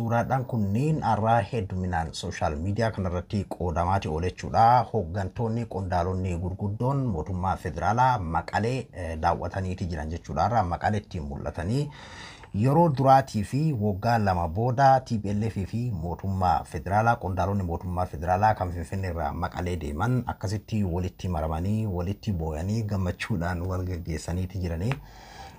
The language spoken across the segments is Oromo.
Suuraadhaan kunniin arraa hedduminaan sooshaal miidiyaa kanarratti qoodamaati oolechuudha. Hooggantoonni qondaalonni gurguddoon mootummaa federaalaa Maqalee daawwataniiti jiran jechuudha. Arraa Maqaleetti mul'atanii yeroo duraatii fi waggaa lama booda TPLF fi mootummaa federaalaa qondaalonni mootummaa federaalaa kan Finfinneerraa Maqalee deeman akkasitti walitti maramanii walitti booyanii gammachuudhaan wal gaggeessaniiti jiranii.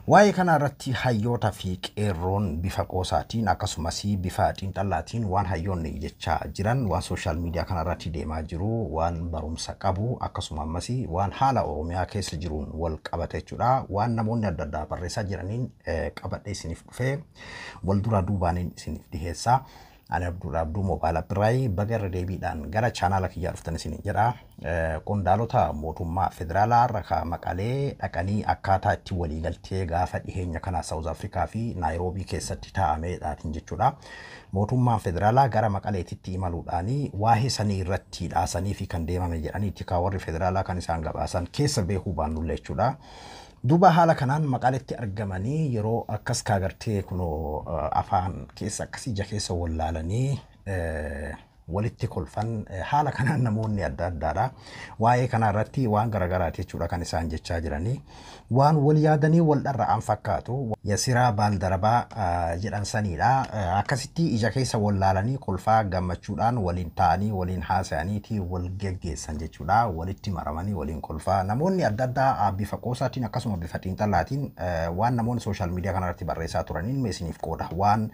Waa'ee kana irratti hayyoota fi qeerroon bifa qoosaatiin akkasumas bifa xiinxallaatiin waan hayyoonni jechaa jiran waan sooshaal miidiyaa kana irratti deemaa jiru waan barumsa qabu akkasumas waan haala Oromiyaa keessa jiruun wal qabate jechuudha. Waan namoonni adda addaa barreessaa jiraniin qabadhee isiniif dhufee wal duraa duubaan isiniif dhiheessaa. Ani Abduu Mobaala Birraay bagarra deebiidhaan gara chaanaala kiyyaa dhuftan isin jedha. Qondaalota mootummaa federaalaa irraa Maqalee dhaqanii akkaataa itti waliigaltee gaafa dhiheenya kana South Africa fi Nairobi keessatti taa'ameedhaatiin jechuudha. Mootummaan federaalaa gara Maqaleetitti imaluudhaan waa'ee sanii irratti dhaasanii fi kan deemame jedhaniitti warri federaalaa kan isaan gabaasan keessa beekuu baannullee jechuudha. Duuba haala kanaan Maqaleetti argamanii yeroo akkas kaagartee kunoo afaan keessa akkasii ija keessa wallaalanii walitti kolfan haala kanaan namoonni adda addaadha. Waa'ee kana irratti waan garagaraati jechuudha kan isaan jechaa jiranii. Waan wal yaadanii wal dharra'an fakkaatu Yasiraa Baaldarabaa jedhan saniidha. Akkasitti ija keessa wallaalanii kolfaa gammachuudhaan waliin ta'anii waliin haasa'aniiti wal geggeessan jechuudha. Walitti maramanii waliin kolfaa namoonni adda addaa bifa qoosaatiin akkasuma bifa xiinxallaatiin waan namoonni sooshaal miidiyaa kana irratti barreessaa turaniin meesiniif qooda waan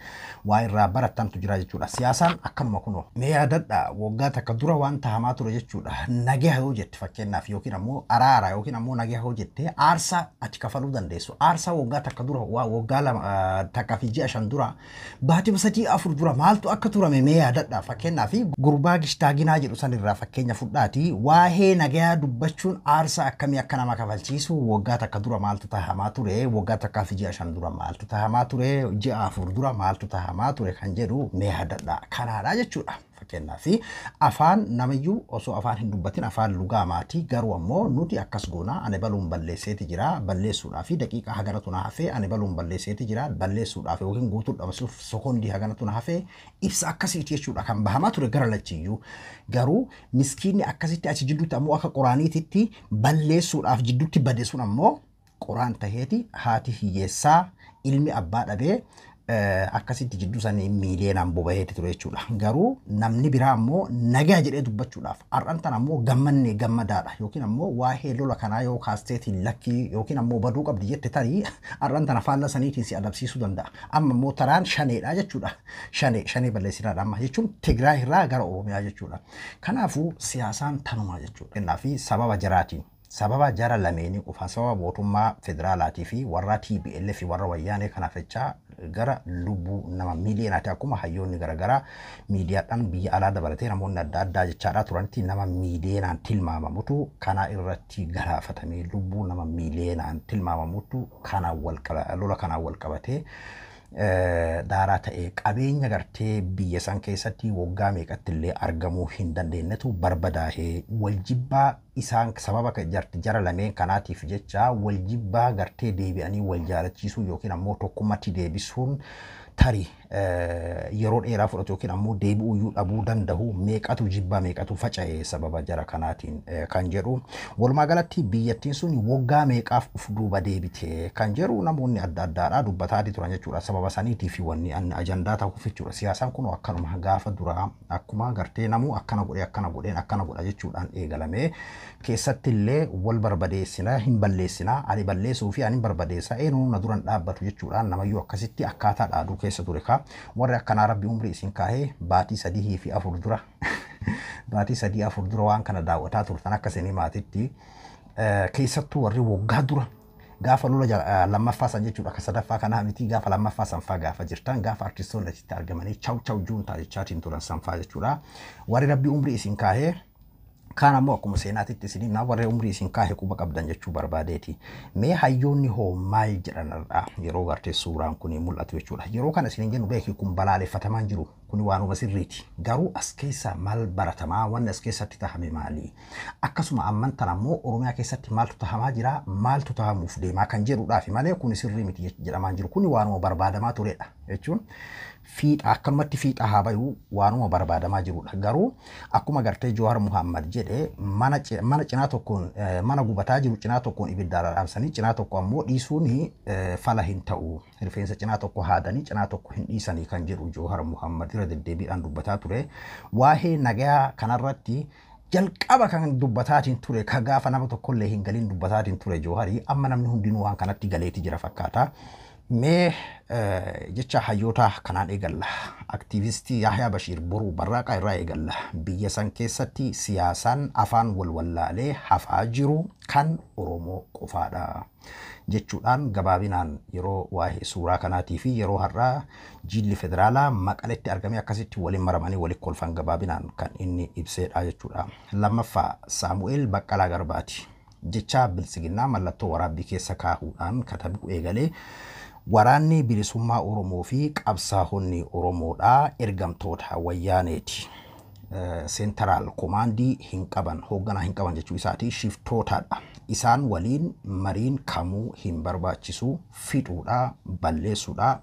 irraa barattantu jira jechuudha. Siyaasaan akkanuma kunoo yaadadha waggaa takka dura waan tahamaa ture jechuudha. Nagaa yoo jette fakkeenyaaf yookiin ammoo araara yookiin ammoo nagaa yoo jette aarsaa ati kafaluu dandeessu. Aarsaa waggaa takka dura waggaa lama takka fi ji'a shan dura baatii sadii afur dura maaltu akka turame mee yaadadha. Fakkeenyaaf gurbaa gishtaaginaa jedhu sanirraa fakkeenya fudhaati waa'ee nagaa dubbachuun aarsaa akkamii akka nama kafalchiisu waggaa takka dura maaltu tahamaa ture waggaa takka fi ji'a shan dura maaltu tahamaa ture ji'a afur dura maaltu tahamaa ture kan jedhu mee yaadadha. Kanaadha jechuudha. Fakkeenyaaf afaan namayyuu osoo afaan hin dubbatin afaan lugaa maatii garuu ammoo nuti akkas goona ani baluun balleesseeti jira balleessuudhaaf daqiiqaa haganatu na hafee ani baluun balleesseeti jira balleessuudhaaf yookiin guutuudhaaf sekondii haganatu na hafee ibsa akkasiiti jechuudha kan bahamaa ture gara lachiyyuu garuu miskiinni akkasitti achi jidduutti ammoo akka qoraaniititti balleessuudhaaf jidduutti badeessuun ammoo qoraan taheeti haati hiyyeessaa ilmi abbaa dhabee akkasitti jidduu sanii miileenaan boba'eeti ture jechuudha. Garuu namni biraa ammoo nagaa jedhee dubbachuudhaaf har'aan tan ammoo gammannee gammadaadha yookiin ammoo waa'ee lola kanaa yoo kaasteetiin lakkii yookiin ammoo baduu qabdi jette tarii har'aan tana faalla saniitiin si adabsiisuu danda'a. Amma ammoo taraan shaneedha jechuudha. Shanee balleessinaadha amma jechuun Tigraay irraa gara Oromiyaa jechuudha. Kanaafuu siyaasaan tanumaa jechuudha. Kennaafi sababa jaraatiin. Sababa jara lameenii qofaan sababa mootummaa federaalaatii fi warra TPLF warra wayyaanee kanaaf jecha gara lubbuu nama miiliyonaati akkuma hayyoonni garagaraa miidiyaadhaan biyya alaa dabalatee namoonni adda addaa jechaadhaa turanitti nama miiliyonaan tilmaamamutu kana irratti galaafatamee lubbuu nama miiliyonaan tilmaamamutu lola kanaan wal qabatee daaraa ta'ee qabeenya gartee biyya san keessatti waggaa meeqatti illee argamuu hin dandeenyetu barbadaahee waljibbaa isaan sababa jara lameen kanaatiif jecha waljibbaa gartee deebi'anii wal jaalachiisuu yookiin ammoo tokkummatti deebisuun tarii yeroo dheeraa fudhatu yookiin ammoo deebi'uu dhabuu danda'u meeqatu jibbaa meeqatu faca'ee sababa jara kanaatiin kan jedhu walumaa galatti biyyattiin sun waggaa meeqaaf uf duuba deebite kan jedhu namoonni adda addaadhaa dubbataati turan jechuudha. Sababa saniitii fi wanni ajandaa ta'uuf jechuudha. Siyaasaan kun akkanuma gaafa duraa akkuma gartee namuu akkana godha jechuudhaan eegalamee keessatti illee wal barbadeessina hin balleessina ani balleessuu fi ani barbadeessa eenyuun na duran dhaabbatu jechuudhaan namayyuu akkasitti akkaataa dhaaduu keessa ture ka warri akkanaa rabbi umrii isin kaahee baatii sadii fi afur dura baatii sadii afur dura waan kana daawwataa turtan akka isin maatitti keessattuu warri waggaa dura gaafa lola lammaffaa san jechuudha akka sadaffaa kanaa miti gaafa lammaffaa sanfaa gaafa jirtan gaafa artistoonni achitti argamanii chaw juuntaa jechaatiin turan sanfaa jechuudha warri rabbi umrii isin kaahee Kan ammoo akkuma seenaatitti isin warra umrii isin kaahee quba qabdan jechuu barbaadeeti. Mee hayyoonni hoo maal jedhanirraa yeroo gartee suuraan kun mul'atu jechuudha. Yeroo kana isin jennu beeki kun balaaleffatamaan jiru kun waanuma sirriiti. Garuu as keessa maal baratamaa wanni as keessatti tahame maali? Akkasuma amman tan ammoo Oromiyaa keessatti maaltu tahamaa jira maaltu tahamuuf deemaa kan jedhuudhaaf malee kun sirrii miti jedhamaan jiru kun waanuma barbaadamaa turedha jechuun. fiixa akkanumatti fiixa haa bayu waanuma barbaadamaa jirudha. Garuu akkuma gartee Jawaar Muhammad jedhe mana cinaa tokkoon mana gubataa jiru cinaa tokkoon ibiddaan dhaamsanii cinaa tokko ammoo dhiisuun fala hin ta'u. Rifeensa cinaa tokko haadanii cinaa tokko hin dhiisanii kan jedhu Jawaar Muhammad irra deddeebiidhaan dubbataa ture. Waa'ee nagaa kanarratti jalqaba kan dubbataatiin ture ka gaafa nama tokkollee hin galiin dubbataatiin ture Jawaarii amma namni hundinuu waan kanatti galeeti jira fakkaata. Mee jecha hayyoota kanaan eegalla. Aktiivistii Yahyaa Bashiir boruu Barraaqaa irraa eegalla. Biyya san keessatti siyaasaan afaan walwallaalee hafaa jiru kan Oromoo qofaadha jechuudhaan gabaabinaan yeroo waa'ee suuraa kanaatii fi yeroo har'aa jilli federaalaa Maqaletti argamee akkasitti waliin maramanii waliin kolfan gabaabinaan kan inni ibseedha jechuudha. Lammaffaa Saamu'eel Baqqalaa Garbaati. Jecha bilisiginnaa mallattoo waraabbii keessa kaahuudhaan katabuu eegalee waraanni bilisummaa Oromoo fi qabsaa'onni Oromoodhaa ergamtoota wayyaaneeti. Seentaraal komaandii hin qaban hoogganaa hin qaban jechuu isaati shiftootaadha. Isaan waliin mariin kamuu hin barbaachisu fixuudha balleessuudha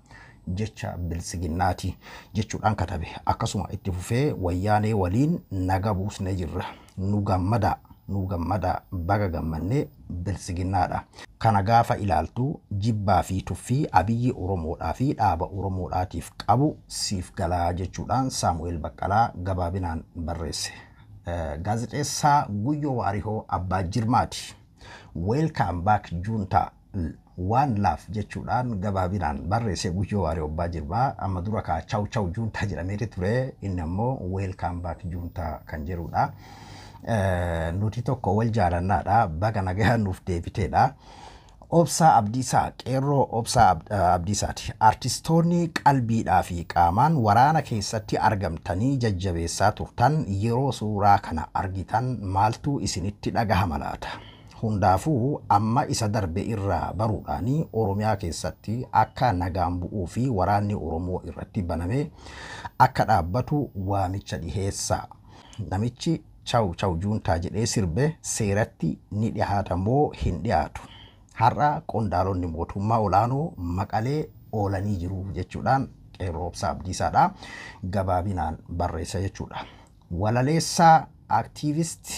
jecha bilisiginnaati jechuudhaan katabe. Akkasuma itti fufee wayyaanee waliin naga buusne jirra nu gammada baga gammannee bilisiginnaadha. Kana gaafa ilaaltu jibbaa fi tuffii Abiyyi Oromoodhaa fi dhaaba Oromoodhaatiif qabu siif galaa jechuudhaan Saamu'eel Baqqalaa gabaabinaan barreesse. Gaazexeessaa Guyyoo Waarihoo Abbaa Jirmaati. Welcome back Junta One Love jechuudhaan gabaabinaan barreesse Guyyoo Waarihoo Abbaa Jirmaa amma dura kaa chaw chaw Junta jedhamee ture inni ammoo Welcome back Junta kan jedhudha. Nuti tokko wal jaalannaadha baga nagaa nuuf deebiteedha. Obsaa Abdiisaa qeerroo Obsaa Abdiisaati. Artistoonni qalbiidhaa fi qaamaan waraana keessatti argamtanii jajjabeessaa turtan yeroo suuraa kana argitan maaltu isinitti dhagahama laata? Hundaafuu amma isa darbe irraa baruudhaanii Oromiyaa keessatti akka nagaan bu'uu fi waraanni Oromoo irratti baname akka dhaabbatu waamicha dhiheessa. Namichi chaw Juntaa jedhee sirbe seeratti ni dhiyaata moo hin dhiyaatu? Har'a qondaalonni mootummaa olaanoo Maqalee oolanii jiru jechuudhaan qeerroo Obsaa Abdiisaadha gabaabinaan barreessa jechuudha. Walaleessaa aktiivist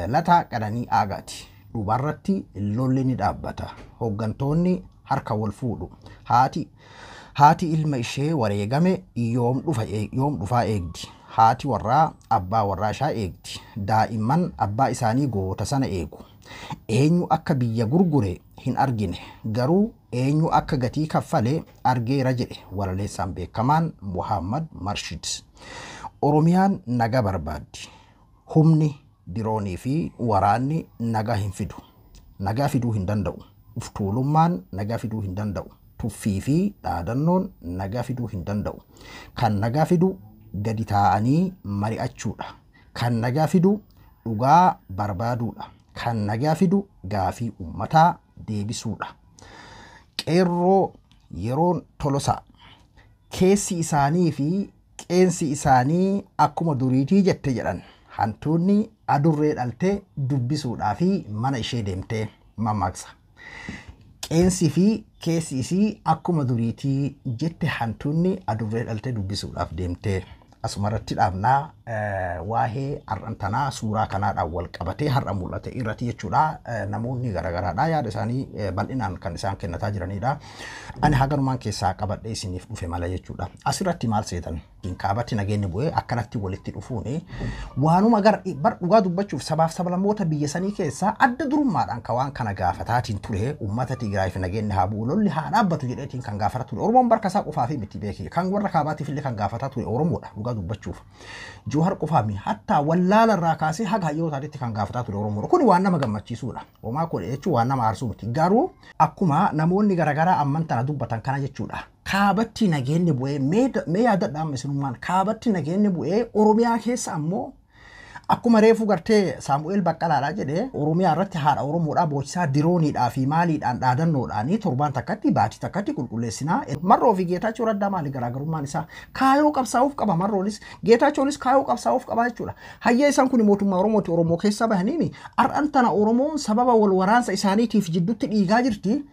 Lataa Qananii Aagaati. Dhumarratti lolli ni dhaabbata. Hooggantoonni harka wal fuudhu. Haati ilma ishee wareegame yoom dhufaa eegdi. Haati warraa abbaa warraa ishee eegdi. Daa'imman abbaa isaanii goota sana eegu. Eenyu akka biyya gurgure hin argine garuu eenyu akka gatii kaffalee argeera jedhe walaleessaan beekamaan Muhammad Marshid. Oromiyaan naga barbaaddi. Humni diroonii fi waraanni naga hin fidu. Nagaa fiduu hin danda'u. Uftuulummaan nagaa fiduu hin danda'u. Tuffii fi dhaadannoon nagaa fiduu hin danda'u. Kan nagaa fidu gadi taa'anii mari'achuudha. Kan nagaa fidu dhugaa barbaaduudha. Kan nagaa fidu gaafii uummataa deebisuudha. Qeerroo yeroon Tolosaa keessi isaanii fi qeensi isaanii akkuma duriitii jette jedhan hantuunni adurree dhaltee dubbisuudhaa fi mana ishee deemtee mammaaksa. Qeensi fi keessi isii akkuma duriitii jette hantuunni adurree dhaltee dubbisuudhaaf deemtee asumarratti dhaabnaa waa'ee har'antanaa suuraa kanaadhaan wal qabatee har'a mul'ate irratti jechuudha. Namoonni garagaraadha yaada isaanii bal'inaan kan isaan kennataa jiranidha. Ani haganumaan keessaa qabadhee isiniif dhufe mala jechuudha. Asirratti maal seetan kaabatti nageenyi bu'ee akkanatti walitti dhufuuni waanuma bar dhugaa dubbachuuf sabaaf sablammoota biyya sanii keessaa adda durummaadhaan ka waan kana gaafataatiin ture uummata Tigraay fi nageenyi haa bu'u lolli haa dhaabbatu jedheetiin kan gaafataa ture. Oromoon barkasaa qofaa fi miti beekee kan warra kaabaatiif illee kan gaafataa ture Oromoodha dhugaa dubbachuuf. Jawaar qofaami hatta wallaala irraa kaasee haga hayyootaatti kan gaafataa ture Oromoodha. Kun waan nama gammachiisuudha. Homaa kun jechuun waan nama aarsuu miti. Garuu akkuma namoonni garagaraa amman tana dubbatan kana jechuudha. Kaabatti nageenyi bu'ee mee yaadadhaan misilummaan kaabatti nageenyi bu'ee Oromiyaa keessa ammoo akkuma reefu gartee Saamu'eel Baqqalaadhaa jedhee Oromiyaa irratti haadha Oromoodhaa boocisaa dirooniidhaa fi maaliidhaan dhaadannoodhaanii torbaan takkatti baatii takkatti qulqulleessinaa. Marroo fi Geetaachoo Raddaa maali garaagarummaan isaa? Kaayoo qabsaa'uuf qaba Marroonis Geetaachoonis kaayoo qabsaa'uuf qaba jechuudha. Hayya isaan kun mootummaa Oromooti Oromoo keessa bahaniini har'an tana Oromoon sababa wal waraansa isaaniitiif jidduutti dhiigaa jirti.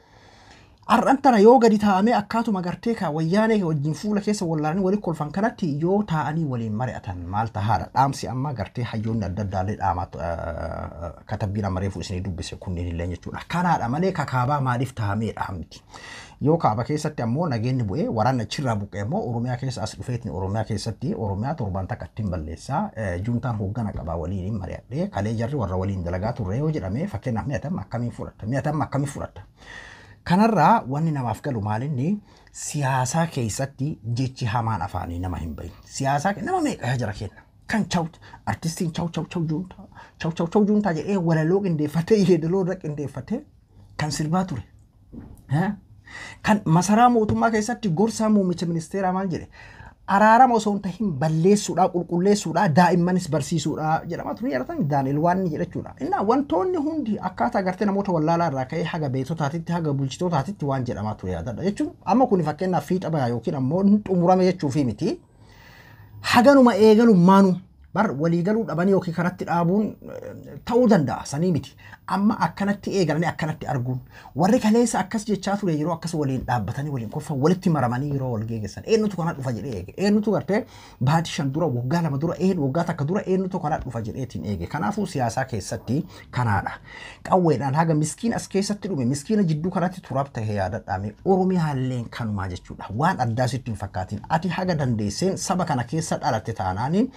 Arrantana yoo gadi taa'amee akkaatuma gartee ka wayyaanee wajjin fuula keessa wallaanii walii kolfan kanatti yoo taa'anii waliin mari'atan maal tahaadha dhaamsi amma gartee hayyoonni adda addaallee dhaamaa katabbiin amma reefu isinii dubbise kunneen illee jechuudha. Kanaadha malee kakaabaa maaliif taa'amee dhaamti. Yoo kaaba keessatti ammoo nageenyi bu'ee waraana achirraa buqqee ammoo Oromiyaa keessa as dhufeetni Oromiyaa keessatti Oromiyaa torban takka ittiin balleessaa juuntaan hooggana qabaa waliin mari'adhee kalee jarri warra waliin dalagaa turre yoo jedhamee fakkeenyaaf mi'atamma akkamiin fudhatta. Kanarraa wanni namaaf galu maalinni siyaasaa keessatti jechi hamaan afaanii nama hin bahin. Siyaasaa nama meeqa jara kenna. Kan artistiin chaw juuntaa jedhee walaloo qindeeffatee yeedaloo irra qindeeffatee kan sirbaa ture. Kan masaraa mootummaa keessatti gorsaa muummicha ministeeraa maal jedhe araarama osoo hin tahin balleessuudhaa qulqulleessuudhaa daa'immanis barsiisuudhaa jedhama ture yaadatan Daani'el waan jedhachuudha. Innaa wantoonni hundi akkaataa gartee namoota wallaalaa irraa ka'ee haga beektotaatitti haga bulchitootaatitti waan jedhamaa ture yaadadha jechuun amma kun fakkeenyaaf fiixa bayaa yookiin ammoo xumurame jechuufi miti haganuma eegalummaanuu bar walii galuu dhabanii yookiin kanatti dhaabuun ta'uu danda'a sanii miti amma akkanatti eegalanii akkanatti arguun warri kaleessa akkas jechaa ture yeroo akkas waliin dhaabbatanii waliin kolfan walitti maramanii yeroo wal geeggessan eenyutu kana dhufa jedhee eege eenyutu gartee baatii 5 dura waggaa 2 dura waggaa takka dura eenyutu kana dhufa jedheetiin eege kanaafuu siyaasaa keessatti kanaadha qawweedhaan haga miskiin as keessatti dhume miskiina jidduu kanatti turaab ta'ee yaadadhaame Oromiyaalleen kanumaa jechuudha waan addaa sitti hin fakkaatin ati haga dandeesseen saba kana keessa dhalatte taanaaniin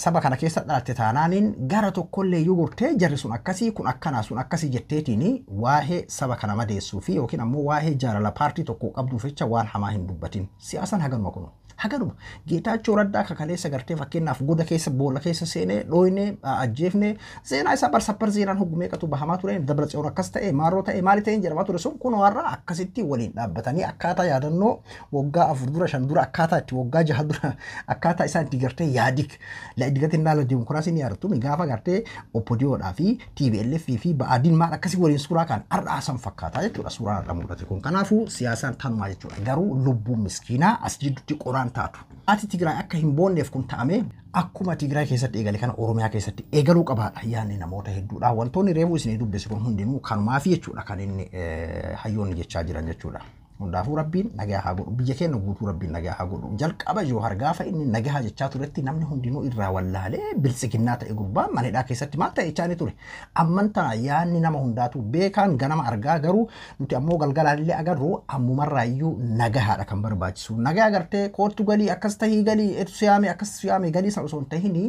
saba kana keessa dhalatte taanaaniin gara tokkollee yoo gortee jarri sun akkasii kun akkanaa sun akkasii jetteetini waa'ee saba kana madeessuu fi yookiin ammoo waa'ee jaalala paartii tokko qabduuf jecha waan hamaa hin dubbatin siyaasan haganuma kun haganuma Geetaachoo Raddaa kakaleessa gartee fakkeenyaaf goda keessa boolla keessa seenee dhooyne ajjeefne seenaa isaa barsappar seenaan hoggumee qatu bahamaa ture Dabratsiyoon akkas ta'e maaroo ta'e maali ta'e jedhamaa ture sun kun warra akkasitti waliin dhaabbatanii akkaataa yaadannoo waggaa 4 dura 5 dura akkaataa itti waggaa 6 dura akkaataa isaan itti gartee yaadik la idgatiin laala dimokiraasiin yaadatu gaafa gartee OPDOdhaa fi TPLF fi ba'aadiin maal akkasii waliin suuraa kan ardaasan fakkaataa jechuudha suuraan irra mul'ate kun kanaafuu siyaasaan tanumaa jechuudha garuu lubbuun miskiinaa as jidduutti qoraan taatu. Ati Tigraay akka hin boonneef kun ta'ame akkuma Tigraay keessatti eegale kana Oromiyaa keessatti eegaluu qabaadha yaanni namoota hedduudha. Wantoonni reefuu isinii dubbise kun hundinuu kanumaaf jechuudha kan inni hayyoonni jechaa jiran jechuudha. Hundaafuu Rabbiin nagaa haa godhu biyya keenya guutuu Rabbiin nagaa haa godhu jalqaba yoo hargaafa inni nagaa jechaa turetti namni hundinuu irraa wallaalee biltsiginnaa ta'e gurbaan manedhaa keessatti maal ta'e jechaanii ture amman tana yaanni nama hundaatu beekaan ganama argaa garuu nuti ammoo galgalaallee agarru ammumarraayyuu nagahaadha kan barbaachisu nagaa agartee kootu galii akkas tahii galii etu siyaame akkas siyaame galii san osoo hin tahini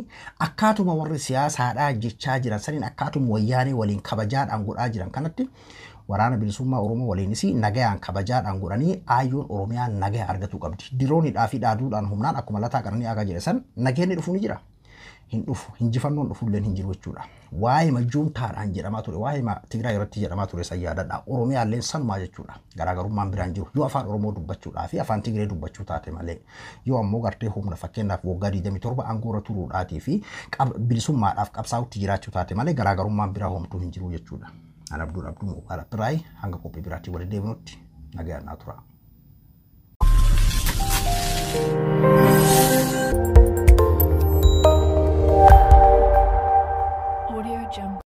akkaatuma warri siyaasaadhaa jechaa jiran saniin akkaatuma wayyaanee waliin kabajaadhaan godhaa jiran kanatti waraana bilisummaa Oromoo waliinis nagayaan kabajaadhaan godhanii aayyoon Oromiyaa nagaya argatu qabdi. Diroonidhaa fi dhaaduudhaan humnaan akkuma lataa qaranii aga jedhe san nageenni dhufu ni jira. Hin dhufu hinjifannoon dhufulleen hin jiru jechuudha. Waa'ee majuuntaadhaan jedhamaa ture waa'ee Tigraay irratti jedhamaa ture san yaadadha. Oromiyaalleen sanumaa jechuudha. Garaagarummaan biraan jiru. Yoo afaan Oromoo dubbachuudhaa fi afaan Tigree dubbachuu taate malee yoo ammoo gartee humna fakkeenyaaf waggaa 27 aangoora turuudhaatii fi bilisummaadhaaf qabsaa'utti jiraachuu taate malee garaagarummaan biraa homtuu hin jiru jechuudha. Ana Abdul Muqaala Biray hanga qophii biraatti waliin deebinutti nagaan naa tura.